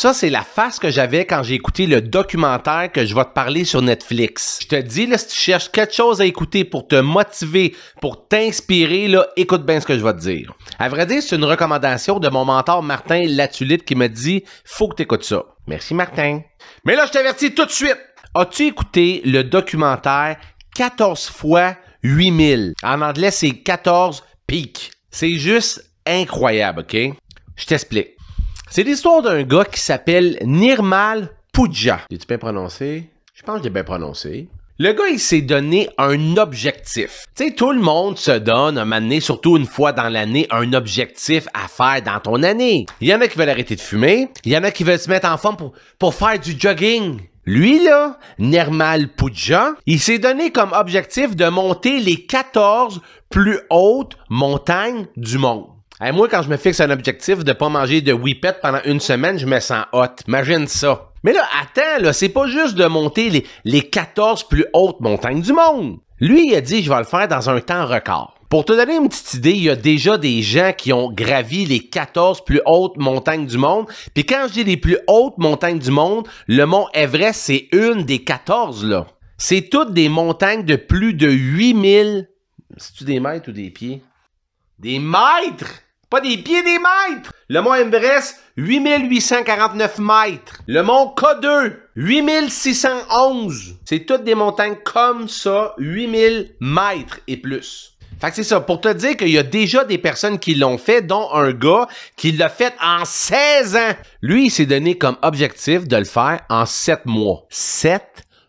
Ça, c'est la face que j'avais quand j'ai écouté le documentaire que je vais te parler sur Netflix. Je te dis, là, si tu cherches quelque chose à écouter pour te motiver, pour t'inspirer, là, écoute bien ce que je vais te dire. À vrai dire, c'est une recommandation de mon mentor Martin Latulippe qui m'a dit « Faut que tu écoutes ça ». Merci Martin. Mais là, je t'avertis tout de suite. As-tu écouté le documentaire 14 fois 8000? En anglais, c'est 14 peak. C'est juste incroyable, OK? Je t'explique. C'est l'histoire d'un gars qui s'appelle Nirmal Pooja. J'ai-tu bien prononcé? Je pense que j'ai bien prononcé. Le gars, il s'est donné un objectif. Tu sais, tout le monde se donne, un moment donné, surtout une fois dans l'année, un objectif à faire dans ton année. Il y en a qui veulent arrêter de fumer. Il y en a qui veulent se mettre en forme pour faire du jogging. Lui, là, Nirmal Pooja, il s'est donné comme objectif de monter les 14 plus hautes montagnes du monde. Hey, moi, quand je me fixe un objectif de pas manger de whippet pendant une semaine, je me sens hot. Imagine ça. Mais là, attends, là, c'est pas juste de monter les 14 plus hautes montagnes du monde. Lui, il a dit, je vais le faire dans un temps record. Pour te donner une petite idée, il y a déjà des gens qui ont gravi les 14 plus hautes montagnes du monde. Puis quand je dis les plus hautes montagnes du monde, le mont Everest, c'est une des 14, là. C'est toutes des montagnes de plus de 8000... C'est-tu des mètres ou des pieds? Des mètres! Pas des pieds, des mètres! Le mont Everest, 8849 mètres. Le mont K2, 8611. C'est toutes des montagnes comme ça, 8000 mètres et plus. Fait que c'est ça, pour te dire qu'il y a déjà des personnes qui l'ont fait, dont un gars qui l'a fait en 16 ans. Lui, il s'est donné comme objectif de le faire en 7 mois. 7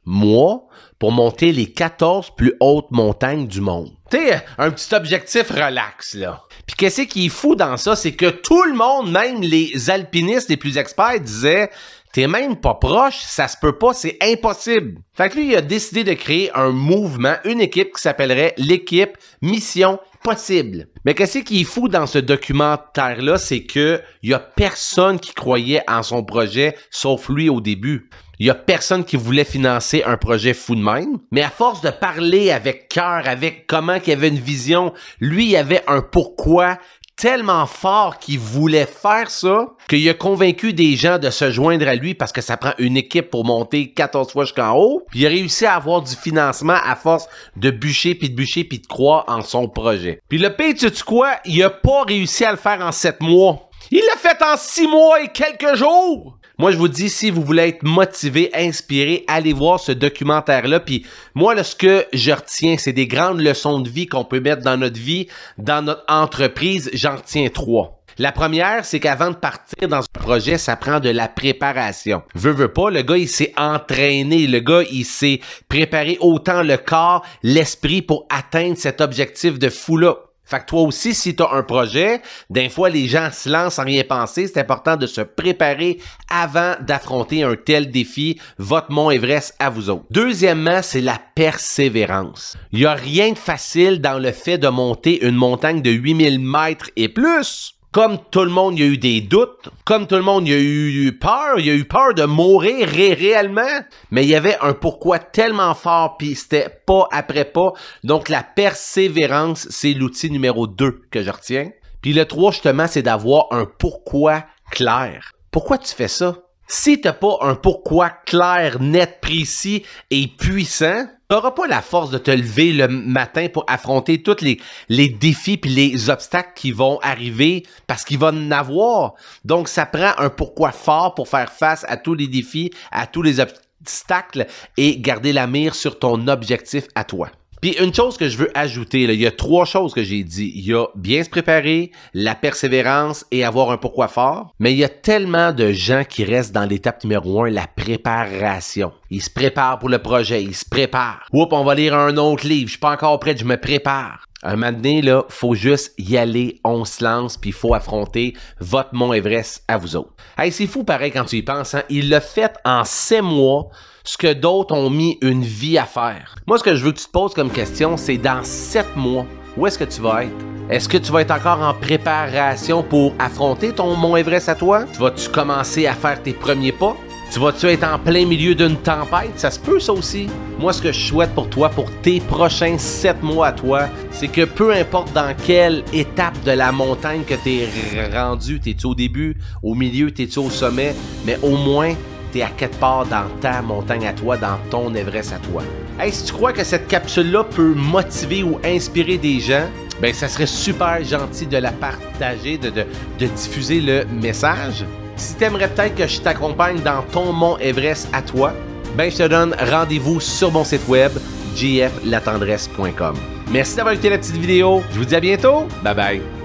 mois pour monter les 14 plus hautes montagnes du monde. Tu sais, un petit objectif relax, là. Puis qu'est-ce qui est fou dans ça, c'est que tout le monde, même les alpinistes les plus experts, disaient « T'es même pas proche, ça se peut pas, c'est impossible. » Fait que lui, il a décidé de créer un mouvement, une équipe qui s'appellerait l'équipe Mission Possible. Mais qu'est-ce qui est fou dans ce documentaire-là, c'est que y a personne qui croyait en son projet, sauf lui au début. Il y a personne qui voulait financer un projet fou de même. Mais à force de parler avec cœur, avec comment qu'il avait une vision, lui, il avait un pourquoi tellement fort qu'il voulait faire ça, qu'il a convaincu des gens de se joindre à lui parce que ça prend une équipe pour monter 14 fois jusqu'en haut. Puis il a réussi à avoir du financement à force de bûcher puis de croire en son projet. Puis le pire, tu sais quoi? Il a pas réussi à le faire en 7 mois. Il l'a fait en 6 mois et quelques jours! Moi, je vous dis, si vous voulez être motivé, inspiré, allez voir ce documentaire-là. Puis moi, là, ce que je retiens, c'est des grandes leçons de vie qu'on peut mettre dans notre vie, dans notre entreprise. J'en retiens 3. La première, c'est qu'avant de partir dans un projet, ça prend de la préparation. Veux pas, le gars, il s'est entraîné. Le gars, il s'est préparé autant le corps, l'esprit pour atteindre cet objectif de fou-là. Fait que toi aussi, si tu as un projet, des fois, les gens se lancent sans rien penser. C'est important de se préparer avant d'affronter un tel défi. Votre mont Everest à vous autres. Deuxièmement, c'est la persévérance. Il n'y a rien de facile dans le fait de monter une montagne de 8000 mètres et plus. Comme tout le monde, il y a eu des doutes. Comme tout le monde, il y a eu peur. Il y a eu peur de mourir réellement. Mais il y avait un pourquoi tellement fort, puis c'était pas après pas. Donc, la persévérance, c'est l'outil numéro 2 que je retiens. Puis le 3, justement, c'est d'avoir un pourquoi clair. Pourquoi tu fais ça? Si t'as pas un pourquoi clair, net, précis et puissant, t'auras pas la force de te lever le matin pour affronter tous les défis puis les obstacles qui vont arriver parce qu'il va en avoir. Donc, ça prend un pourquoi fort pour faire face à tous les défis, à tous les obstacles et garder la mire sur ton objectif à toi. Puis une chose que je veux ajouter, là, il y a 3 choses que j'ai dit. Il y a bien se préparer, la persévérance et avoir un pourquoi fort. Mais il y a tellement de gens qui restent dans l'étape numéro 1, la préparation. Ils se préparent pour le projet, ils se préparent. Oups, on va lire un autre livre, je suis pas encore prêt, je me prépare. Un moment donné, là, faut juste y aller, on se lance, puis il faut affronter votre mont Everest à vous autres. Hey, c'est fou pareil quand tu y penses, hein? Il l'a fait en 7 mois, ce que d'autres ont mis une vie à faire. Moi, ce que je veux que tu te poses comme question, c'est dans 7 mois, où est-ce que tu vas être? Est-ce que tu vas être encore en préparation pour affronter ton mont Everest à toi? Vas-tu commencer à faire tes premiers pas? Tu vas-tu être en plein milieu d'une tempête? Ça se peut, ça aussi. Moi, ce que je souhaite pour toi, pour tes prochains 7 mois à toi, c'est que peu importe dans quelle étape de la montagne que tu es rendu, t'es-tu au début, au milieu, t'es-tu au sommet, mais au moins, t'es à quelque part dans ta montagne à toi, dans ton Everest à toi. Hey, si tu crois que cette capsule-là peut motiver ou inspirer des gens, ben ça serait super gentil de la partager, de diffuser le message. Si tu aimerais peut-être que je t'accompagne dans ton mont Everest à toi, ben je te donne rendez-vous sur mon site web jflatendresse.com. Merci d'avoir écouté la petite vidéo. Je vous dis à bientôt. Bye bye.